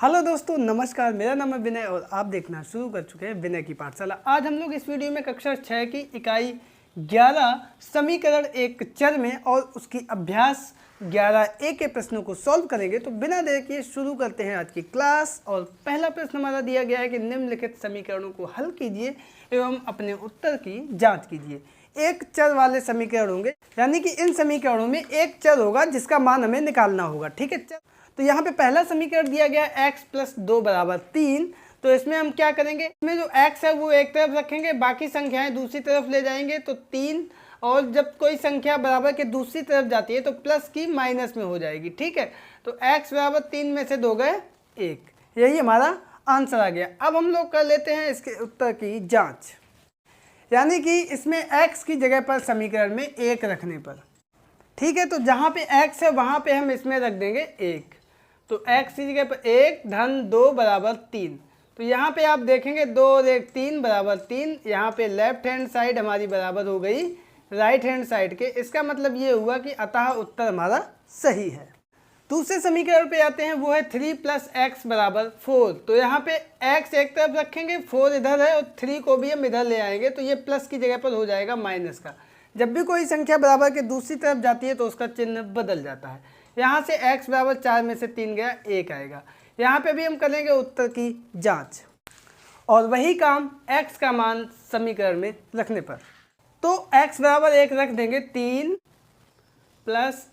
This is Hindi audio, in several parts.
हेलो दोस्तों, नमस्कार। मेरा नाम है विनय और आप देखना शुरू कर चुके हैं विनय की पाठशाला। आज हम लोग इस वीडियो में कक्षा 6 की इकाई 11 समीकरण एक चर में और उसकी अभ्यास 11A के प्रश्नों को सॉल्व करेंगे। तो बिना देर किए शुरू करते हैं आज की क्लास। और पहला प्रश्न हमारा दिया गया है कि निम्नलिखित समीकरणों को हल कीजिए एवं अपने उत्तर की जाँच कीजिए। एक चर वाले समीकरण होंगे, यानी कि इन समीकरणों में एक चर होगा जिसका मान हमें निकालना होगा। ठीक है। तो यहाँ पे पहला समीकरण दिया गया x + 2 = 3। तो इसमें हम क्या करेंगे, इसमें जो x है वो एक तरफ रखेंगे, बाकी संख्याएं दूसरी तरफ ले जाएंगे। तो 3, और जब कोई संख्या बराबर के दूसरी तरफ जाती है तो प्लस की माइनस में हो जाएगी। ठीक है। तो x = 3 में से 2 गए 1, यही हमारा आंसर आ गया। अब हम लोग कर लेते हैं इसके उत्तर की जाँच, यानी कि इसमें x की जगह पर समीकरण में 1 रखने पर। ठीक है। तो जहाँ पे x है वहाँ पे हम इसमें रख देंगे 1। तो x की जगह पर 1 धन 2 = 3। तो यहाँ पे आप देखेंगे 2 और 1 3 = 3। यहाँ पे लेफ्ट हैंड साइड हमारी बराबर हो गई राइट हैंड साइड के। इसका मतलब ये हुआ कि अतः उत्तर हमारा सही है। दूसरे समीकरण पे आते हैं, वो है 3 + x = 4। तो यहाँ पे x एक तरफ रखेंगे, 4 इधर है और 3 को भी हम इधर ले आएंगे। तो ये प्लस की जगह पर हो जाएगा माइनस का। जब भी कोई संख्या बराबर के दूसरी तरफ जाती है तो उसका चिन्ह बदल जाता है। यहाँ से x = 4 में से 3 गया 1 आएगा। यहाँ पे भी हम करेंगे उत्तर की जांच और वही काम x का मान समीकरण में रखने पर। तो x = 1 रख देंगे, 3 +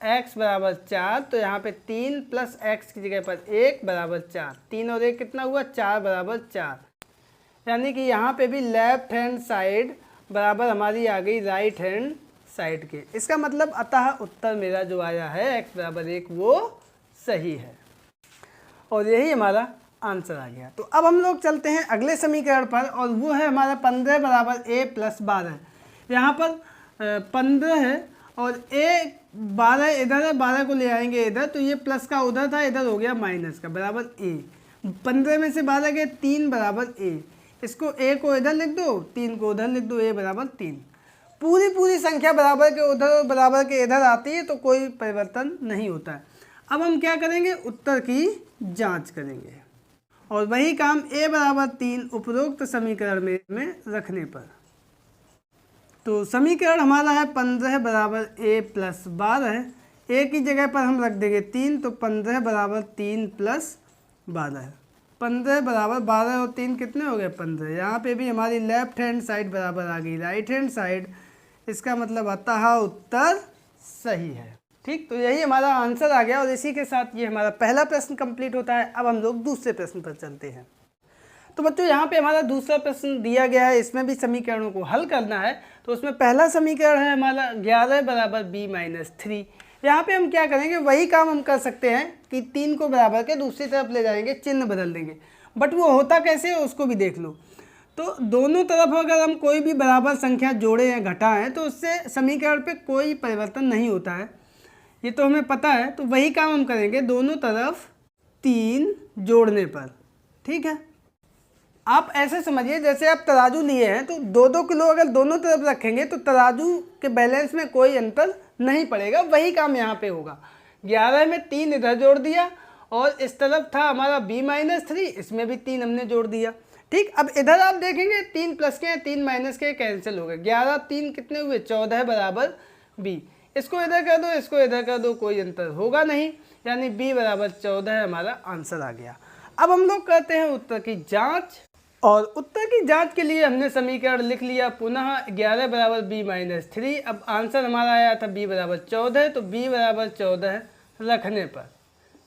x = 4। तो यहाँ पे 3 + x की जगह पर 1 = 4। 3 और 1 कितना हुआ, 4 = 4। यानी कि यहाँ पे भी लेफ्ट हैंड साइड बराबर हमारी आ गई राइट हैंड साइड के। इसका मतलब अतः उत्तर मेरा जो आया है x = 1 वो सही है और यही हमारा आंसर आ गया। तो अब हम लोग चलते हैं अगले समीकरण पर और वो है हमारा 15 = a + 12। यहाँ पर 15 है और a 12 इधर है, 12 को ले आएंगे इधर। तो ये प्लस का उधर था, इधर हो गया माइनस का, बराबर a। 15 में से 12 गए 3 = a। इसको a को इधर लिख दो, 3 को उधर लिख दो, a = 3। पूरी संख्या बराबर के उधर और बराबर के इधर आती है तो कोई परिवर्तन नहीं होता है। अब हम क्या करेंगे, उत्तर की जांच करेंगे और वही काम a = 3 उपरोक्त समीकरण में रखने पर। तो समीकरण हमारा है 15 = a + 12। a की जगह पर हम रख देंगे 3। तो 15 = 3 + 12। 15 = 12 और 3 कितने हो गए, 15। यहाँ पे भी हमारी लेफ्ट हैंड साइड बराबर आ गई राइट हैंड साइड। इसका मतलब अतः उत्तर सही है। ठीक, तो यही हमारा आंसर आ गया और इसी के साथ ये हमारा पहला प्रश्न कंप्लीट होता है। अब हम लोग दूसरे प्रश्न पर चलते हैं। तो बच्चों यहाँ पे हमारा दूसरा प्रश्न दिया गया है, इसमें भी समीकरणों को हल करना है। तो उसमें पहला समीकरण है हमारा 11 = b - 3। यहाँ पे हम क्या करेंगे, वही काम हम कर सकते हैं कि 3 को बराबर के दूसरी तरफ ले जाएंगे, चिन्ह बदल देंगे। बट वो होता कैसे है उसको भी देख लो। तो दोनों तरफ अगर हम कोई भी बराबर संख्या जोड़े या घटाएं तो उससे समीकरण पे कोई परिवर्तन नहीं होता है, ये तो हमें पता है। तो वही काम हम करेंगे दोनों तरफ 3 जोड़ने पर। ठीक है। आप ऐसे समझिए जैसे आप तराजू लिए हैं, तो 2-2 किलो अगर दोनों तरफ रखेंगे तो तराजू के बैलेंस में कोई अंतर नहीं पड़ेगा। वही काम यहाँ पे होगा। 11 में 3 इधर जोड़ दिया और इस तरफ था हमारा b - 3, इसमें भी 3 हमने जोड़ दिया। ठीक, अब इधर आप देखेंगे 3 प्लस के 3 माइनस के कैंसिल हो गए। 11 3 कितने हुए, 14 = b। इसको इधर कर दो, इसको इधर कर दो, कोई अंतर होगा नहीं, यानी b = 14 हमारा आंसर आ गया। अब हम लोग करते हैं उत्तर की जांच और उत्तर की जांच के लिए हमने समीकरण लिख लिया पुनः 11 = b - 3। अब आंसर हमारा आया था b = 14। तो b = 14 रखने पर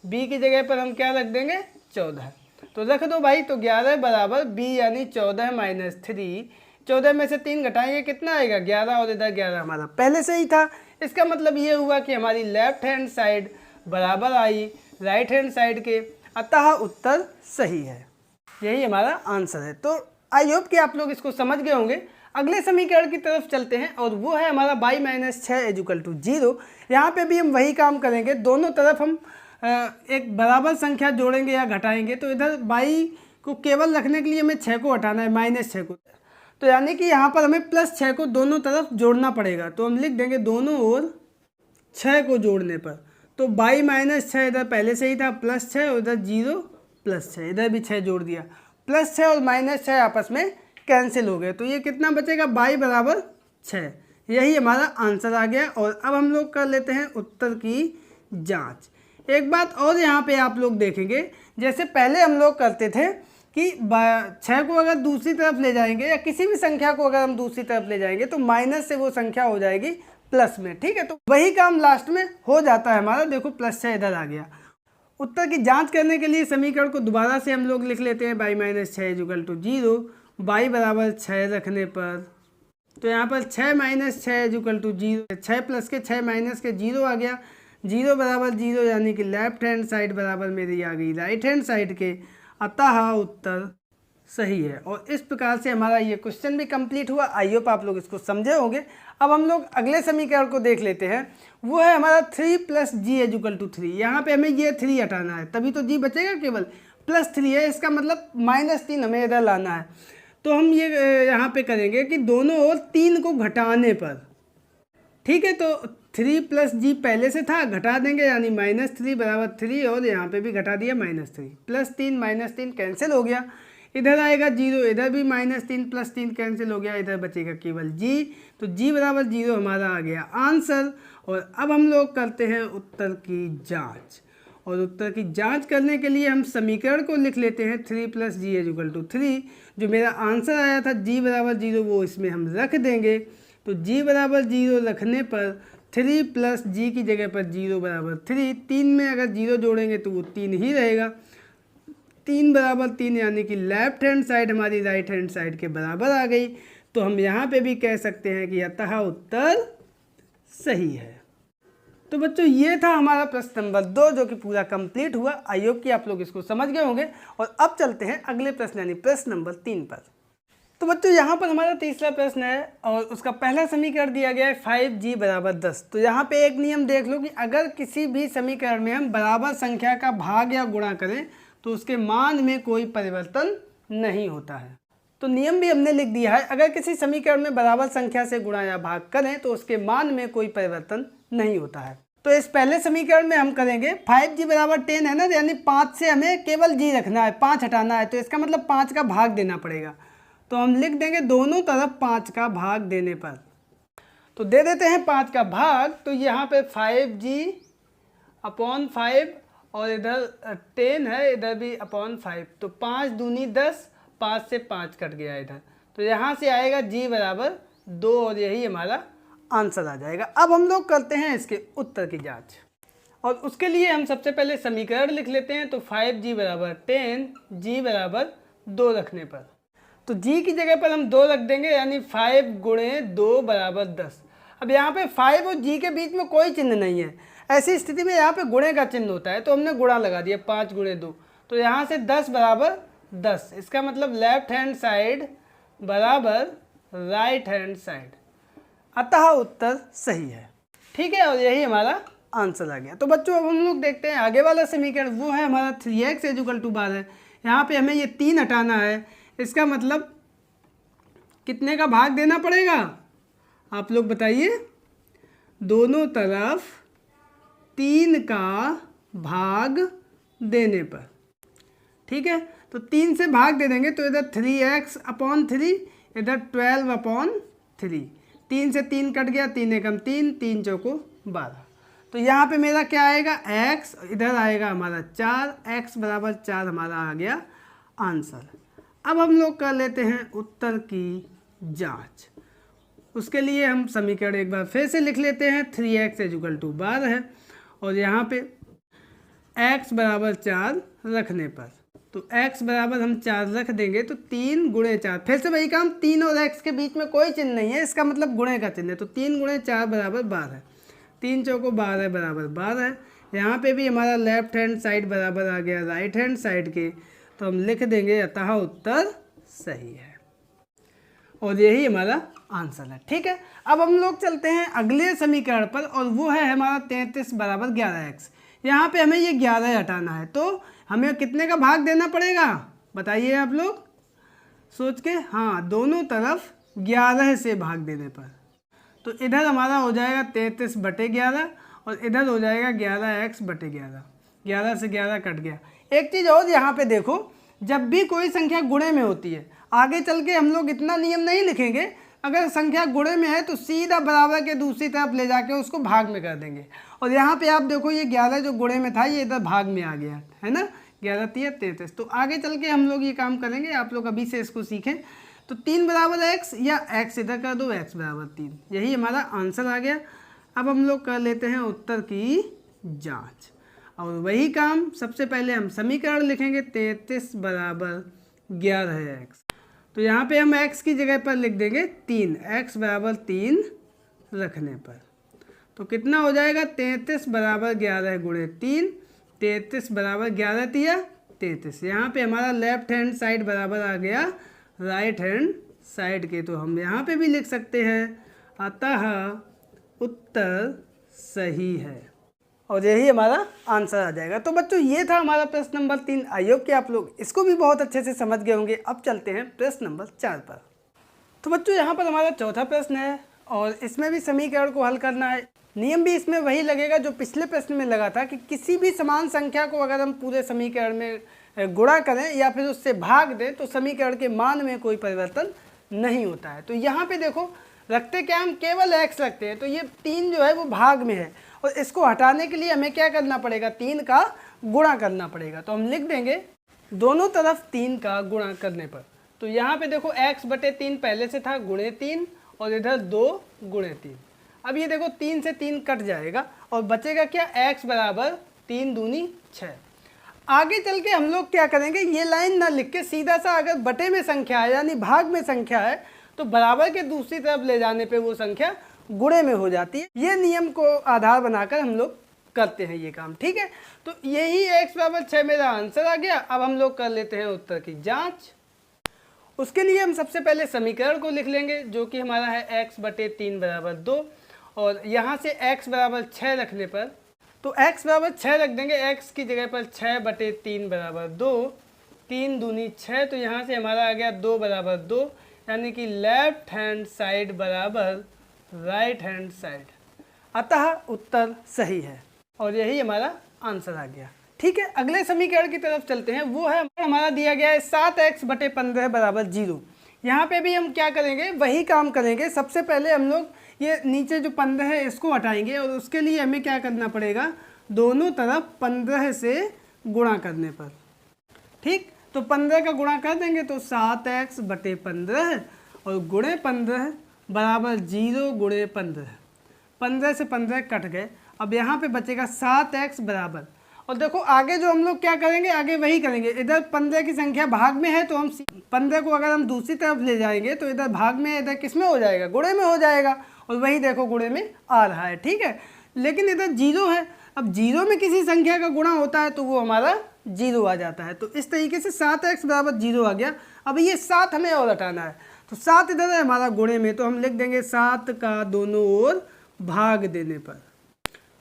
b की जगह पर हम क्या रख देंगे, 14। तो रख दो भाई। तो 11 = b यानी 14 - 3। 14 में से 3 घटाएंगे कितना आएगा, 11, और इधर 11 हमारा पहले से ही था। इसका मतलब ये हुआ कि हमारी लेफ्ट हैंड साइड बराबर आई राइट हैंड साइड के, अतः उत्तर सही है। यही हमारा आंसर है। तो आई होप कि आप लोग इसको समझ गए होंगे। अगले समीकरण की तरफ चलते हैं और वो है हमारा y - 6 = 0। यहाँ पे भी हम वही काम करेंगे, दोनों तरफ हम एक बराबर संख्या जोड़ेंगे या घटाएंगे। तो इधर y को केवल रखने के लिए हमें 6 को हटाना है, -6 को। तो यानी कि यहाँ पर हमें +6 को दोनों तरफ जोड़ना पड़ेगा। तो हम लिख देंगे दोनों ओर 6 को जोड़ने पर। तो y - 6 इधर पहले से ही था, +6 उधर 0 +6, इधर भी 6 जोड़ दिया, +6 और -6 आपस में कैंसिल हो गए, तो ये कितना बचेगा, y बराबर 6। यही हमारा आंसर आ गया। और अब हम लोग कर लेते हैं उत्तर की जांच। एक बात और यहाँ पे आप लोग देखेंगे, जैसे पहले हम लोग करते थे कि 6 को अगर दूसरी तरफ ले जाएंगे या किसी भी संख्या को अगर हम दूसरी तरफ ले जाएंगे तो माइनस से वो संख्या हो जाएगी प्लस में, ठीक है। तो वही काम लास्ट में हो जाता है हमारा। देखो +6 इधर आ गया। उत्तर की जांच करने के लिए समीकरण को दोबारा से हम लोग लिख लेते हैं, y - 6 = 0, y बराबर 6 रखने पर, तो यहाँ पर 6 - 6 = 0, 6 प्लस के 6 माइनस के 0 आ गया, 0 बराबर 0, यानी कि लेफ्ट हैंड साइड बराबर मेरी आ गई राइट हैंड साइड के, अतः उत्तर सही है। और इस प्रकार से हमारा ये क्वेश्चन भी कंप्लीट हुआ। आई होप आप लोग इसको समझे होंगे। अब हम लोग अगले समीकरण को देख लेते हैं, वो है हमारा 3 + g = 3। यहाँ पे हमें ये 3 हटाना है, तभी तो g बचेगा, केवल +3 है, इसका मतलब -3 हमें इधर लाना है। तो हम ये यहाँ पे करेंगे कि दोनों ओर 3 को घटाने पर, ठीक है, तो 3 + g पहले से था, घटा देंगे, यानी -3 = 3, और यहाँ पे भी घटा दिया -3, +3 - 3 कैंसिल हो गया, इधर आएगा 0, इधर भी -3 + 3 कैंसिल हो गया, इधर बचेगा केवल g, तो g बराबर 0 हमारा आ गया आंसर। और अब हम लोग करते हैं उत्तर की जांच। और उत्तर की जांच करने के लिए हम समीकरण को लिख लेते हैं, 3 + g = 3। जो मेरा आंसर आया था g बराबर 0, वो इसमें हम रख देंगे। तो g बराबर 0 रखने पर 3 + g की जगह पर 0 बराबर 3, 3 में अगर 0 जोड़ेंगे तो वो 3 ही रहेगा, 3 बराबर 3, यानी कि लेफ्ट हैंड साइड हमारी राइट हैंड साइड के बराबर आ गई। तो हम यहाँ पे भी कह सकते हैं कि अतः उत्तर सही है। तो बच्चों ये था हमारा प्रश्न नंबर 2, जो कि पूरा कंप्लीट हुआ। आई होप कि आप लोग इसको समझ गए होंगे। और अब चलते हैं अगले प्रश्न यानी प्रश्न नंबर 3 पर। तो बच्चों यहाँ पर हमारा तीसरा प्रश्न है और उसका पहला समीकरण दिया गया है 5g = 10। तो यहाँ पे एक नियम देख लो कि अगर किसी भी समीकरण में हम बराबर संख्या का भाग या गुणा करें तो उसके मान में कोई परिवर्तन नहीं होता है। तो नियम भी हमने लिख दिया है, अगर किसी समीकरण में बराबर संख्या से गुणा या भाग करें तो उसके मान में कोई परिवर्तन नहीं होता है। तो इस पहले समीकरण में हम करेंगे 5g = 10 है ना, यानी 5 से हमें केवल g रखना है, 5 हटाना है, तो इसका मतलब 5 का भाग देना पड़ेगा। तो हम लिख देंगे दोनों तरफ 5 का भाग देने पर, तो दे देते हैं 5 का भाग। तो यहाँ पे 5g/5 और इधर 10 है, इधर भी /5, तो 5 दूनी 10, 5 से 5 कट गया इधर, तो यहाँ से आएगा g बराबर 2 और यही हमारा आंसर आ जाएगा। अब हम लोग करते हैं इसके उत्तर की जांच और उसके लिए हम सबसे पहले समीकरण लिख लेते हैं। तो 5g = 10, g बराबर 2 रखने पर, तो g की जगह पर हम 2 रख देंगे, यानी 5 × 2 = 10। अब यहाँ पे 5 और g के बीच में कोई चिन्ह नहीं है, ऐसी स्थिति में यहाँ पे गुणे का चिन्ह होता है, तो हमने गुणा लगा दिया 5 × 2, तो यहाँ से 10 बराबर 10, इसका मतलब लेफ्ट हैंड साइड बराबर राइट हैंड साइड, अतः उत्तर सही है, ठीक है। और यही हमारा आंसर आ गया। तो बच्चों अब हम लोग देखते हैं आगे वाला समीकरण, वो है हमारा 3x = 12। यहाँ पे हमें ये 3 हटाना है, इसका मतलब कितने का भाग देना पड़ेगा आप लोग बताइए, दोनों तरफ 3 का भाग देने पर, ठीक है। तो 3 से भाग दे देंगे, तो इधर 3x/3, इधर 12/3, 3 से 3 कट गया, 3 एकम 3, 3 चौको 12। तो यहाँ पे मेरा क्या आएगा x, इधर आएगा हमारा 4, x बराबर 4 हमारा आ गया आंसर। अब हम लोग कर लेते हैं उत्तर की जांच। उसके लिए हम समीकरण एक बार फिर से लिख लेते हैं। 3x = 12 है और यहाँ पे x बराबर 4 रखने पर, तो x बराबर हम 4 रख देंगे, तो 3 × 4, फिर से वही काम, 3 और x के बीच में कोई चिन्ह नहीं है, इसका मतलब गुणे का चिन्ह है, तो 3 × 4 बराबर 12, 3 चौको 12 बराबर 12। यहाँ पे भी हमारा लेफ्ट हैंड साइड बराबर आ गया राइट हैंड साइड के, तो हम लिख देंगे अतः उत्तर सही है और यही हमारा आंसर है, ठीक है। अब हम लोग चलते हैं अगले समीकरण पर और वो है हमारा 33 बराबर 11x। यहाँ पे हमें ये 11 हटाना है, तो हमें कितने का भाग देना पड़ेगा बताइए आप लोग सोच के। हाँ, दोनों तरफ 11 से भाग देने पर, तो इधर हमारा हो जाएगा 33/11 और इधर हो जाएगा 11x/11, 11 से 11 कट गया। एक चीज़ और यहाँ पे देखो, जब भी कोई संख्या गुणे में होती है, आगे चल के हम लोग इतना नियम नहीं लिखेंगे, अगर संख्या गुणे में है तो सीधा बराबर के दूसरी तरफ ले जाके उसको भाग में कर देंगे। और यहाँ पे आप देखो ये 11 जो गुणे में था ये इधर भाग में आ गया है ना, 11 तिया 33। तो आगे चल के हम लोग ये काम करेंगे, आप लोग अभी से इसको सीखें। तो 3 बराबर x या x इधर कर दो, x बराबर 3, यही हमारा आंसर आ गया। अब हम लोग कर लेते हैं उत्तर की जाँच, और वही काम सबसे पहले हम समीकरण लिखेंगे, 33 बराबर 11x। तो यहाँ पे हम x की जगह पर लिख देंगे 3, x बराबर 3 रखने पर तो कितना हो जाएगा, 33 बराबर 11 गुणे 3, 33 बराबर 11 तिया 33। यहाँ पे हमारा लेफ्ट हैंड साइड बराबर आ गया राइट हैंड साइड के, तो हम यहाँ पे भी लिख सकते हैं अतः उत्तर सही है, और यही हमारा आंसर आ जाएगा। तो बच्चों ये था हमारा प्रश्न नंबर 3। आई होप कि आप लोग इसको भी बहुत अच्छे से समझ गए होंगे। अब चलते हैं प्रश्न नंबर 4 पर। तो बच्चों यहाँ पर हमारा चौथा प्रश्न है, और इसमें भी समीकरण को हल करना है। नियम भी इसमें वही लगेगा जो पिछले प्रश्न में लगा था, कि किसी भी समान संख्या को अगर हम पूरे समीकरण में गुणा करें या फिर उससे भाग दें तो समीकरण के मान में कोई परिवर्तन नहीं होता है। तो यहाँ पे देखो रखते क्या, हम केवल x रखते हैं, तो ये 3 जो है वो भाग में है, और इसको हटाने के लिए हमें क्या करना पड़ेगा, 3 का गुणा करना पड़ेगा। तो हम लिख देंगे दोनों तरफ 3 का गुणा करने पर। तो यहाँ पे देखो x बटे 3 पहले से था गुणे 3, और इधर 2 गुणे 3। अब ये देखो 3 से 3 कट जाएगा और बचेगा क्या, x बराबर 3 दूनी 6। आगे चल के हम लोग क्या करेंगे, ये लाइन ना लिख के सीधा सा अगर बटे में संख्या है यानी भाग में संख्या है तो बराबर के दूसरी तरफ ले जाने पे वो संख्या गुणे में हो जाती है। ये नियम को आधार बनाकर हम लोग करते हैं ये काम, ठीक है। तो यही x बराबर 6 मेरा आंसर आ गया। अब हम लोग कर लेते हैं उत्तर की जांच। उसके लिए हम सबसे पहले समीकरण को लिख लेंगे, जो कि हमारा है x बटे 3 बराबर 2, और यहाँ से x बराबर 6 रखने पर, तो x बराबर 6 रख देंगे, x की जगह पर 6 बटे 3 बराबर 2, 3 दूनी 6, तो यहाँ से हमारा आ गया 2 बराबर 2, यानी कि लेफ्ट हैंड साइड बराबर राइट हैंड साइड, अतः उत्तर सही है, और यही हमारा आंसर आ गया। ठीक है, अगले समीकरण की तरफ चलते हैं। वो है हमारा दिया गया है 7x बटे 15 बराबर 0। यहाँ पे भी हम क्या करेंगे, वही काम करेंगे। सबसे पहले हम लोग ये नीचे जो 15 है इसको हटाएंगे, और उसके लिए हमें क्या करना पड़ेगा, दोनों तरफ 15 से गुणा करने पर। ठीक, तो 15 का गुणा कर देंगे तो 7x बटे 15 और गुणे 15 बराबर 0 गुणे 15। 15 से 15 कट गए, अब यहाँ पे बचेगा 7x बराबर, और देखो आगे जो हम लोग क्या करेंगे, आगे वही करेंगे। इधर 15 की संख्या भाग में है तो हम 15 को अगर हम दूसरी तरफ ले जाएंगे तो इधर भाग में, इधर किस में हो जाएगा, गुणे में हो जाएगा, और वही देखो गुणे में आ रहा है। ठीक है, लेकिन इधर 0 है, अब 0 में किसी संख्या का गुणा होता है तो वो हमारा 0 आ जाता है। तो इस तरीके से 7x बराबर 0 आ गया। अब ये 7 हमें और हटाना है, तो 7 इधर है हमारा गुणे में, तो हम लिख देंगे 7 का दोनों ओर भाग देने पर,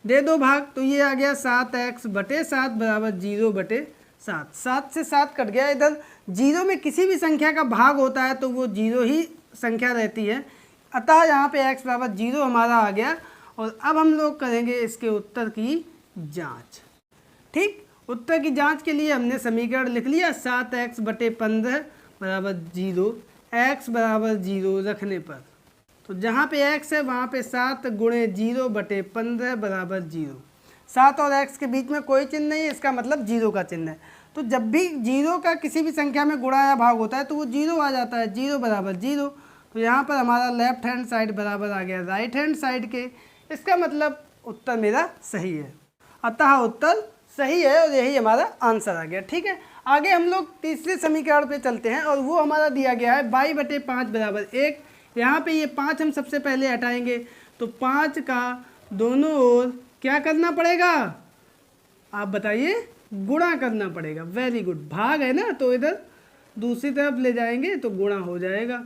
दे दो भाग, तो ये आ गया 7x बटे 7 बराबर 0 बटे 7। 7 से 7 कट गया। इधर 0 में किसी भी संख्या का भाग होता है तो वो 0 ही संख्या रहती है, अतः यहाँ पे x बराबर 0 हमारा आ गया। और अब हम लोग करेंगे इसके उत्तर की जांच। ठीक, उत्तर की जांच के लिए हमने समीकरण लिख लिया, 7x बटे 15 बराबर 0, x बराबर 0 रखने पर, तो जहाँ पे x है वहाँ पे 7 गुणे 0 बटे 15 बराबर 0। 7 और x के बीच में कोई चिन्ह नहीं है, इसका मतलब 0 का चिन्ह है। तो जब भी 0 का किसी भी संख्या में गुणा या भाग होता है तो वो 0 आ जाता है, 0 बराबर 0। तो यहाँ पर हमारा लेफ्ट हैंड साइड बराबर आ गया राइट हैंड साइड के, इसका मतलब उत्तर मेरा सही है, अतः उत्तर सही है, और यही हमारा आंसर आ गया। ठीक है, आगे हम लोग तीसरे समीकरण पे चलते हैं, और वो हमारा दिया गया है y बटे 5 बराबर 1। यहाँ पे ये 5 हम सबसे पहले हटाएंगे, तो 5 का दोनों ओर क्या करना पड़ेगा, आप बताइए, गुणा करना पड़ेगा। वेरी गुड, भाग है ना, तो इधर दूसरी तरफ ले जाएंगे तो गुणा हो जाएगा,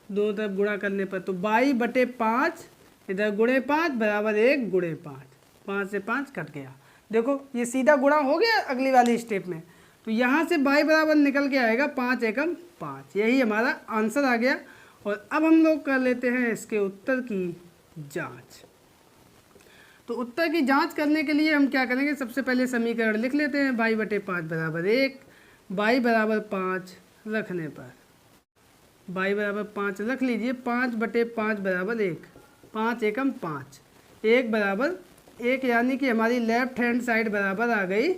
दोनों तरफ गुणा करने पर। तो y बटे 5 इधर गुणे 5 बराबर 1 गुणे 5, 5 से 5 कट गया। देखो ये सीधा गुणा हो गया अगली वाली स्टेप में, तो यहाँ से y बराबर निकल के आएगा 5 एकम 5, यही हमारा आंसर आ गया। और अब हम लोग कर लेते हैं इसके उत्तर की जांच। तो उत्तर की जांच करने के लिए हम क्या करेंगे, सबसे पहले समीकरण लिख लेते हैं। बाई बटे 5 बराबर 1, बाई बराबर 5 रखने पर बाई बराबर 5 रख लीजिए, 5 बटे 5 बराबर 1, 5 एकम 5, 1 बराबर 1, यानी कि हमारी लेफ्ट हैंड साइड बराबर आ गई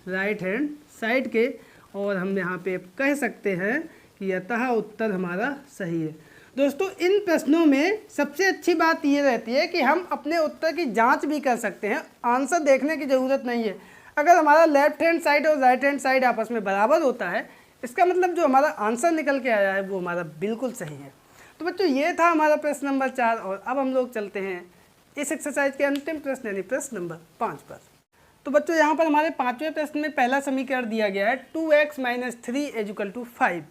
राइट हैंड साइड के। और हम यहाँ पे कह सकते हैं कि अतः उत्तर हमारा सही है। दोस्तों इन प्रश्नों में सबसे अच्छी बात ये रहती है कि हम अपने उत्तर की जांच भी कर सकते हैं, आंसर देखने की ज़रूरत नहीं है। अगर हमारा लेफ्ट हैंड साइड और राइट हैंड साइड आपस में बराबर होता है, इसका मतलब जो हमारा आंसर निकल के आया है वो हमारा बिल्कुल सही है। तो बच्चों ये था हमारा प्रश्न नंबर 4 और अब हम लोग चलते हैं इस एक्सरसाइज के अंतिम प्रश्न यानी प्रश्न नंबर 5 पर। तो बच्चों यहाँ पर हमारे 5वें प्रश्न में पहला समीकरण दिया गया है 2x - 3 = 5।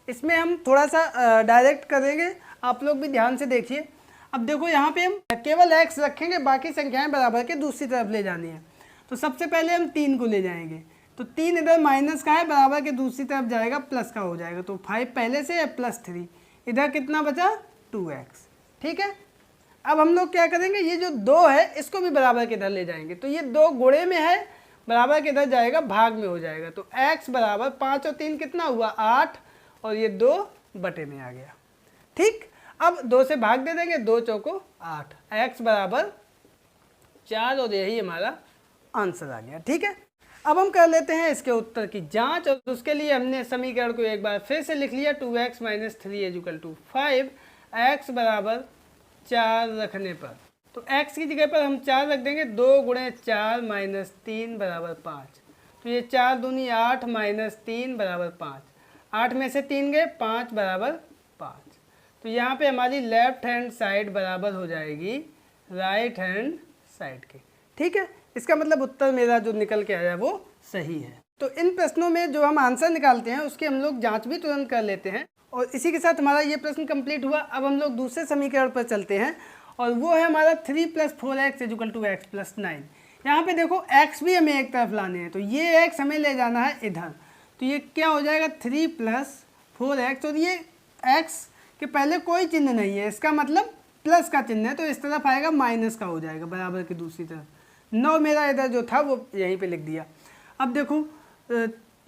इसमें हम थोड़ा सा डायरेक्ट करेंगे, आप लोग भी ध्यान से देखिए। अब देखो यहाँ पे हम केवल x रखेंगे, बाकी संख्याएं बराबर के दूसरी तरफ ले जानी है। तो सबसे पहले हम 3 को ले जाएंगे, तो 3 इधर माइनस का है, बराबर के दूसरी तरफ जाएगा, प्लस का हो जाएगा। तो 5 पहले से है प्लस 3, इधर कितना बचा 2x। ठीक है, अब हम लोग क्या करेंगे, ये जो 2 है इसको भी बराबर के इधर ले जाएंगे। तो ये 2 गुणे में है, बराबर के इधर जाएगा, भाग में हो जाएगा। तो x बराबर 5 और 3 कितना हुआ 8 और ये 2 बटे में आ गया। ठीक, अब 2 से भाग दे देंगे, 2 चौको 8, x बराबर 4 और यही हमारा आंसर आ गया। ठीक है, अब हम कर लेते हैं इसके उत्तर की जांच और उसके लिए हमने समीकरण को एक बार फिर से लिख लिया 2x - 3 = 5, x बराबर 4 रखने पर, तो x की जगह पर हम 4 रख देंगे, 2 × 4 - 3 बराबर 5। तो ये 4 दूनी 8 - 3 बराबर 5, 8 में से 3 गए, 5 बराबर 5। तो यहाँ पे हमारी लेफ्ट हैंड साइड बराबर हो जाएगी राइट हैंड साइड के। ठीक है, इसका मतलब उत्तर मेरा जो निकल के आया वो सही है। तो इन प्रश्नों में जो हम आंसर निकालते हैं उसकी हम लोग जांच भी तुरंत कर लेते हैं और इसी के साथ हमारा ये प्रश्न कंप्लीट हुआ। अब हम लोग दूसरे समीकरण पर चलते हैं और वो है हमारा 3 + 4x = x + 9। यहाँ पे देखो x भी हमें एक तरफ लाने हैं, तो ये x हमें ले जाना है इधर। तो ये क्या हो जाएगा 3 + 4x, और ये x के पहले कोई चिन्ह नहीं है, इसका मतलब प्लस का चिन्ह है, तो इस तरफ आएगा माइनस का हो जाएगा बराबर की दूसरी तरफ। 9 मेरा इधर जो था वो यहीं पे लिख दिया। अब देखो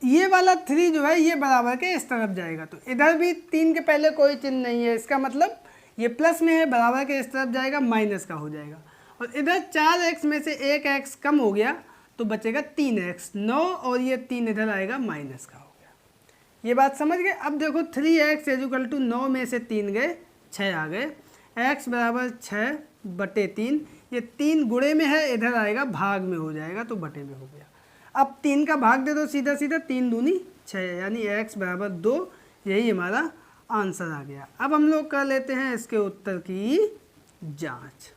ये वाला 3 जो है ये बराबर के इस तरफ जाएगा, तो इधर भी 3 के पहले कोई चिन्ह नहीं है, इसका मतलब ये प्लस में है, बराबर के इस तरफ जाएगा, माइनस का हो जाएगा। और इधर 4x में से 1x कम हो गया तो बचेगा 3x, 9 और ये 3 इधर आएगा, माइनस का हो गया। ये बात समझ गए। अब देखो 3x = 9 में से 3 गए, 6 आ गए, x बराबर 6 बटे 3, ये 3 गुणे में है, इधर आएगा भाग में हो जाएगा, तो बटे में हो गया। अब 3 का भाग दे दो सीधा सीधा, 3 दूनी 6, यानी x बराबर 2, यही हमारा आंसर आ गया। अब हम लोग कर लेते हैं इसके उत्तर की जांच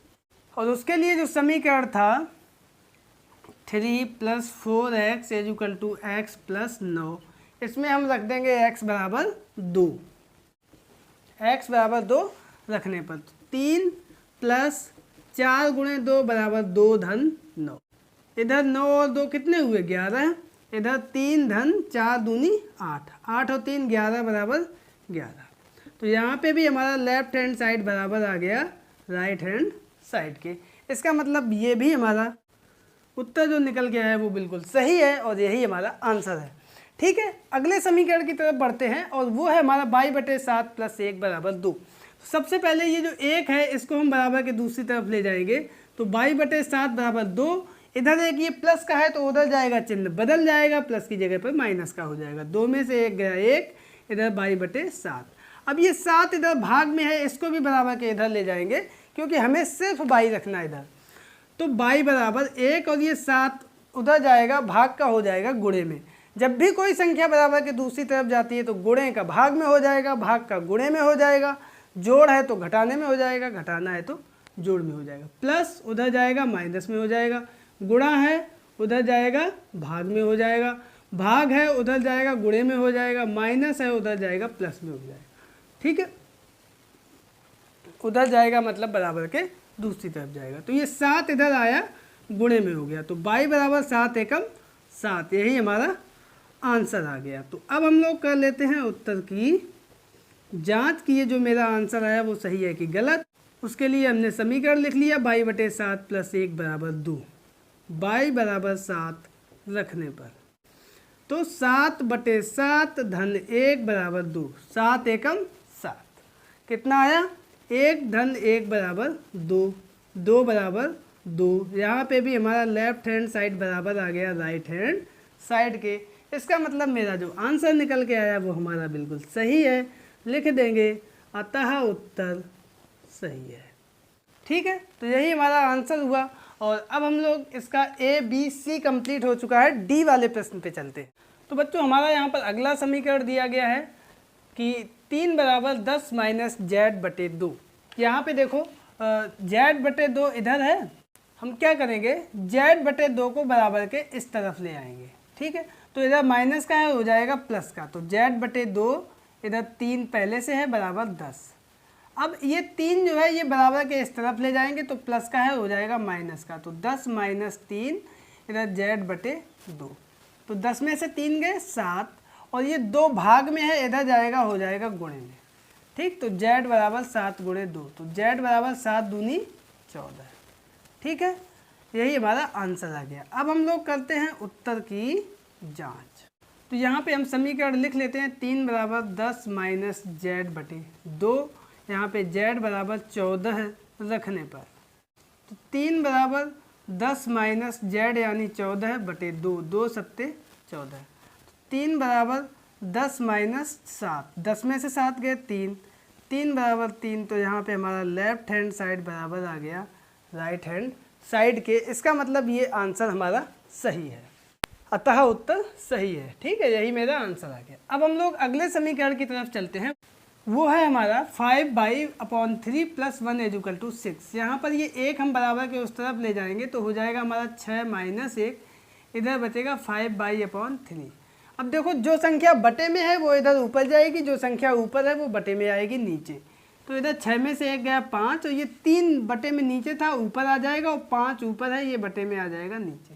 और उसके लिए जो समीकरण था 3 + 4x = x + 9, इसमें हम रख देंगे x बराबर 2, x बराबर 2 रखने पर 3 + 4 × 2 बराबर 2 धन 9, इधर 9 और 2 कितने हुए 11, इधर 3 धन 4 दूनी 8, 8 और 3 11 बराबर 11। तो यहाँ पे भी हमारा लेफ्ट हैंड साइड बराबर आ गया राइट हैंड साइड के। इसका मतलब ये भी हमारा उत्तर जो निकल के आया है वो बिल्कुल सही है और यही हमारा आंसर है। ठीक है, अगले समीकरण की तरफ बढ़ते हैं और वो है हमारा बाई बटे 7 + 1 बराबर 2। सबसे पहले ये जो 1 है इसको हम बराबर के दूसरी तरफ ले जाएंगे, तो बाई बटे 7 बराबर 2, इधर एक ये प्लस का है तो उधर जाएगा, चिन्ह बदल जाएगा, प्लस की जगह पर माइनस का हो जाएगा। 2 में से 1 गया 1, इधर बाई बटे 7। अब ये 7 इधर भाग में है, इसको भी बराबर के इधर ले जाएंगे क्योंकि हमें सिर्फ बाई रखना है इधर। तो बाई बराबर 1 और ये 7 उधर जाएगा, भाग का हो जाएगा गुणे में। जब भी कोई संख्या बराबर के दूसरी तरफ जाती है तो गुणे का भाग में हो जाएगा, भाग का गुणे में हो जाएगा, जोड़ है तो घटाने में हो जाएगा, घटाना है तो जोड़ में हो जाएगा। प्लस उधर जाएगा माइनस में हो जाएगा, गुणा है उधर जाएगा भाग में हो जाएगा, भाग है उधर जाएगा गुणे में हो जाएगा, माइनस है उधर जाएगा प्लस में हो जाएगा। ठीक है, उधर जाएगा मतलब बराबर के दूसरी तरफ जाएगा। तो ये 7 इधर आया गुणे में हो गया, तो बाई बराबर 7 एकम 7, यही हमारा आंसर आ गया। तो अब हम लोग कर लेते हैं उत्तर की जांच की ये जो मेरा आंसर आया वो सही है कि गलत। उसके लिए हमने समीकरण लिख लिया y/7 + 1 बराबर 2। y बराबर 7 रखने पर तो 7/7 धन 1 बराबर 2, 7 एकम 7, कितना आया 1 धन 1 बराबर 2, 2 बराबर 2। यहाँ पे भी हमारा लेफ्ट हैंड साइड बराबर आ गया राइट हैंड साइड के। इसका मतलब मेरा जो आंसर निकल के आया वो हमारा बिल्कुल सही है, लिख देंगे अतः उत्तर सही है। ठीक है, तो यही हमारा आंसर हुआ। और अब हम लोग इसका ABC कंप्लीट हो चुका है, डी वाले प्रश्न पे चलते हैं। तो बच्चों हमारा यहाँ पर अगला समीकरण दिया गया है कि 3 बराबर 10 माइनस Z/2। यहाँ पे देखो Z/2 इधर है, हम क्या करेंगे Z/2 को बराबर के इस तरफ ले आएंगे। ठीक है, तो इधर माइनस का है हो जाएगा प्लस का, तो Z/2 इधर 3 पहले से है बराबर 10। अब ये 3 जो है ये बराबर के इस तरफ ले जाएंगे तो प्लस का है हो जाएगा माइनस का, तो 10 माइनस 3 इधर Z/2, तो 10 में से 3 गए 7 और ये 2 भाग में है इधर जाएगा हो जाएगा गुणे में। ठीक, तो Z बराबर 7 गुणे 2, तो Z बराबर 7 दूनी 14। ठीक है, यही हमारा आंसर आ गया। अब हम लोग करते हैं उत्तर की जांच। तो यहाँ पे हम समीकरण लिख लेते हैं 3 बराबर 10 माइनस Z/2, यहाँ पे Z बराबर 14 रखने पर तो 3 बराबर 10 माइनस Z यानी 14/2, 2 सत्ते 14, 3 बराबर 10 माइनस 7, 10 में से 7 गए 3, 3 बराबर 3, तो यहाँ पे हमारा लेफ्ट हैंड साइड बराबर आ गया राइट हैंड साइड के। इसका मतलब ये आंसर हमारा सही है, अतः उत्तर सही है। ठीक है, यही मेरा आंसर आ गया। अब हम लोग अगले समीकरण की तरफ चलते हैं, वो है हमारा 5/3 + 1 = 6। यहाँ पर ये 1 हम बराबर के उस तरफ ले जाएंगे तो हो जाएगा हमारा 6 माइनस 1, इधर बचेगा 5/3। अब देखो जो संख्या बटे में है वो इधर ऊपर जाएगी, जो संख्या ऊपर है वो बटे में आएगी नीचे। तो इधर 6 में से 1 गया 5, तो ये 3 बटे में नीचे था ऊपर आ जाएगा और 5 ऊपर है ये बटे में आ जाएगा नीचे,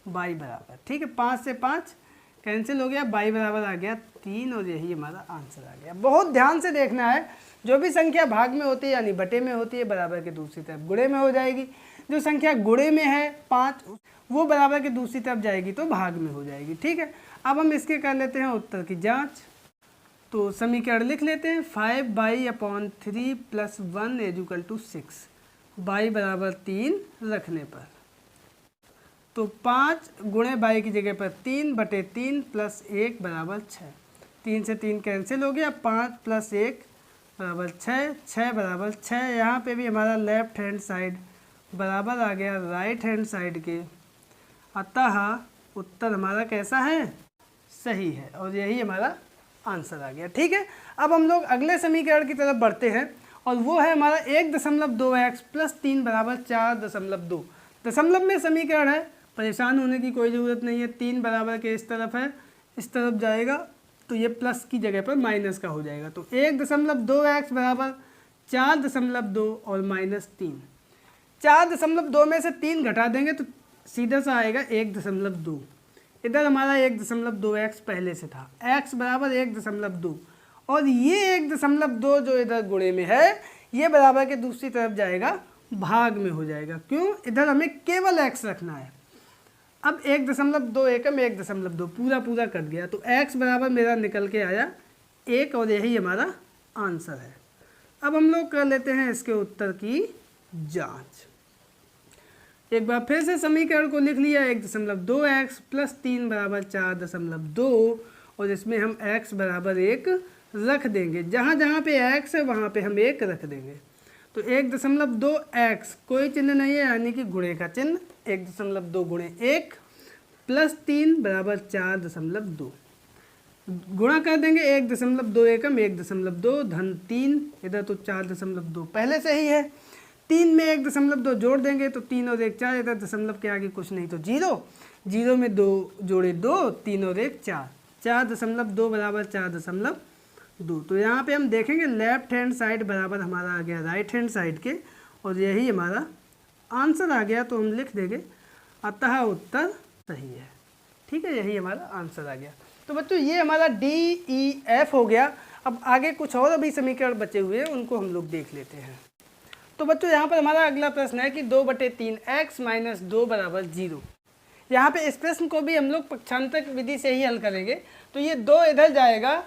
y बराबर। ठीक है, 5 से 5 कैंसिल हो गया, y बराबर आ गया 3 और यही हमारा आंसर आ गया। बहुत ध्यान से देखना है, जो भी संख्या भाग में होती है यानी बटे में होती है बराबर के दूसरी तरफ गुणे में हो जाएगी, जो संख्या गुणे में है 5 वो बराबर के दूसरी तरफ जाएगी तो भाग में हो जाएगी। ठीक है, अब हम इसके कर लेते हैं उत्तर की जांच। तो समीकरण लिख लेते हैं 5/3 + 1 = 6, y बराबर 3 रखने पर तो 5 गुणे y की जगह पर 3/3 + 1 बराबर 6, 3 से 3 कैंसिल हो गया, 5 + 1 बराबर 6, 6 बराबर 6। यहाँ पे भी हमारा लेफ्ट हैंड साइड बराबर आ गया राइट हैंड साइड के, अतः उत्तर हमारा कैसा है सही है और यही हमारा आंसर आ गया। ठीक है, अब हम लोग अगले समीकरण की तरफ बढ़ते हैं और वो है हमारा 1.2x + 3 बराबर 4.2। दशमलव में समीकरण है, परेशान होने की कोई ज़रूरत नहीं है। 3 बराबर के इस तरफ है, इस तरफ जाएगा तो ये प्लस की जगह पर माइनस का हो जाएगा, तो 1.2x बराबर 4.2 और -3। 4.2 में से 3 घटा देंगे तो सीधा सा आएगा 1.2। इधर हमारा 1.2x पहले से था, x बराबर 1.2 और ये 1.2 जो इधर गुणे में है ये बराबर के दूसरी तरफ जाएगा भाग में हो जाएगा। क्यों, इधर हमें केवल x रखना है। अब 1.2 एकम 1.2 पूरा पूरा कट गया, तो x बराबर मेरा निकल के आया 1 और यही हमारा आंसर है। अब हम लोग कर लेते हैं इसके उत्तर की जांच। एक बार फिर से समीकरण को लिख लिया 1.2x + 3 बराबर 4.2 और इसमें हम x बराबर 1 रख देंगे। जहाँ जहाँ पे x है वहाँ पे हम 1 रख देंगे। तो 1.2x कोई चिन्ह नहीं है यानी कि गुणे का चिन्ह, 1.2 गुणे 1 + 3 बराबर 4.2 गुणा कर देंगे। 1.2 एकम 1.2 धन 3, इधर तो 4.2 पहले से ही है। 3 में 1.2 जोड़ देंगे तो 3 और 1 4, इधर दशमलव के आगे कुछ नहीं तो 0, 0 में 2 जोड़े 2, 3 और 1 4, 4.2 बराबर 4.2। तो यहाँ पे हम देखेंगे लेफ्ट हैंड साइड बराबर हमारा आ गया राइट हैंड साइड के और यही हमारा आंसर आ गया, तो हम लिख देंगे अतः उत्तर सही है। ठीक है, यही हमारा आंसर आ गया। तो बच्चों ये हमारा DEF हो गया। अब आगे कुछ और अभी समीकरण बचे हुए हैं उनको हम लोग देख लेते हैं। तो बच्चों यहाँ पर हमारा अगला प्रश्न है कि 2/3 x माइनस 2 बराबर 0। यहाँ पे इस प्रश्न को भी हम लोग पक्षांतर विधि से ही हल करेंगे। तो ये 2 इधर जाएगा,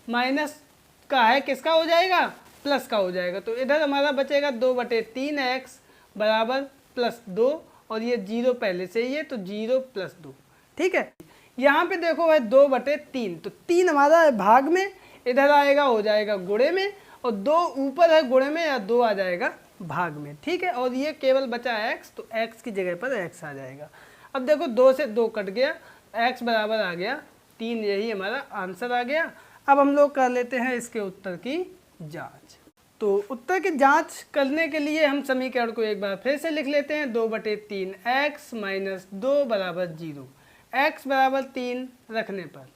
माइनस का है, किसका हो जाएगा, प्लस का हो जाएगा। तो इधर हमारा बचेगा 2/3 x बराबर +2 और ये 0 पहले से ही है तो 0 + 2। ठीक है, यहाँ पे देखो है 2/3, तो 3 हमारा है भाग में, इधर आएगा हो जाएगा गुणे में, और 2 ऊपर है गुणे में, या 2 आ जाएगा भाग में। ठीक है, और ये केवल बचा x, तो x की जगह पर x आ जाएगा। अब देखो 2 से 2 कट गया, x बराबर आ गया 3, यही हमारा आंसर आ गया। अब हम लोग कर लेते हैं इसके उत्तर की जांच। तो उत्तर की जांच करने के लिए हम समीकरण को एक बार फिर से लिख लेते हैं। 2/3 x माइनस 2 बराबर 0। x बराबर 3 रखने पर,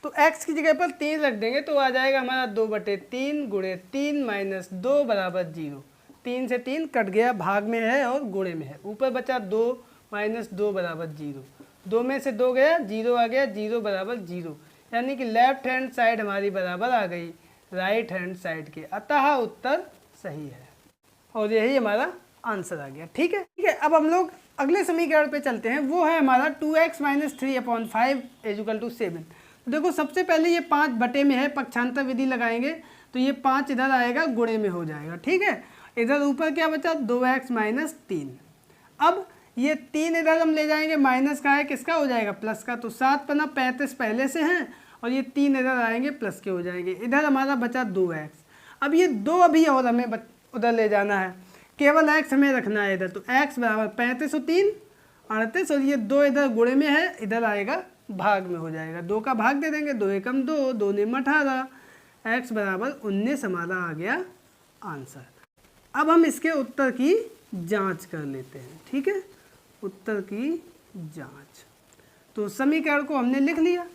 तो x की जगह पर 3 रख देंगे तो आ जाएगा हमारा 2/3 गुणे 3 माइनस 2 बराबर 0। 3 से 3 कट गया, भाग में है और गुणे में है, ऊपर बचा 2 माइनस 2 बराबर 0। 2 में से 2 गया, 0 आ गया, 0 बराबर 0, यानी कि लेफ्ट हैंड साइड हमारी बराबर आ गई राइट हैंड साइड के, अतः उत्तर सही है और यही हमारा आंसर आ गया। ठीक है, अब हम लोग अगले समीकरण पे चलते हैं। वो है हमारा 2x माइनस 3/5 = 7। देखो सबसे पहले ये 5 बटे में है, पक्षांतर विधि लगाएंगे तो ये 5 इधर आएगा, गुणे में हो जाएगा। ठीक है, इधर ऊपर क्या बचा, 2x माइनस 3। अब ये 3 इधर हम ले जाएंगे, माइनस का है, किसका हो जाएगा, प्लस का। तो 7 पना 35 पहले से हैं, और ये 3 इधर आएंगे, प्लस के हो जाएंगे। इधर हमारा बचा 2x। अब ये 2 अभी और हमें उधर ले जाना है, केवल x हमें रखना है इधर। तो x बराबर 35 और 3 38, और ये 2 इधर गुणे में है, इधर आएगा भाग में हो जाएगा। 2 का भाग दे देंगे, 2 एकम 2, 2 निम 18, x बराबर 19 हमारा आ गया आंसर। अब हम इसके उत्तर की जांच कर लेते हैं। ठीक है, उत्तर की जांच। तो समीकरण को हमने लिख लिया,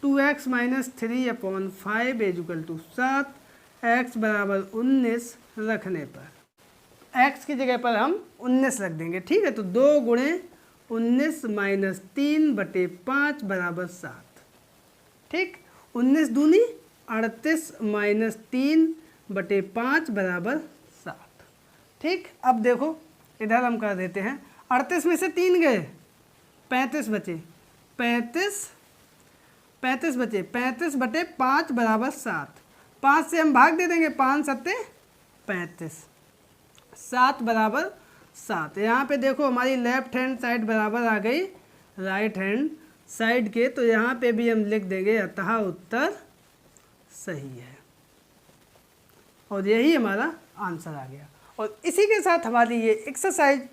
2x माइनस 3/5 = 7, x बराबर 19 रखने पर, x की जगह पर हम 19 रख देंगे। ठीक है, तो 2 गुणे 19 माइनस 3/5 बराबर 7। ठीक, 19 दूनी 38 माइनस 3/5 बराबर 7। ठीक, अब देखो इधर हम कर देते हैं, 38 में से 3 गए, 35 बचे, 35 बचे, 35/5 बराबर 7। 5 से हम भाग दे देंगे, 5 7 35, 7 बराबर 7। यहाँ पे देखो हमारी लेफ्ट हैंड साइड बराबर आ गई राइट हैंड साइड के, तो यहाँ पे भी हम लिख देंगे अतः उत्तर सही है और यही हमारा आंसर आ गया। और इसी के साथ हमारी ये एक्सरसाइज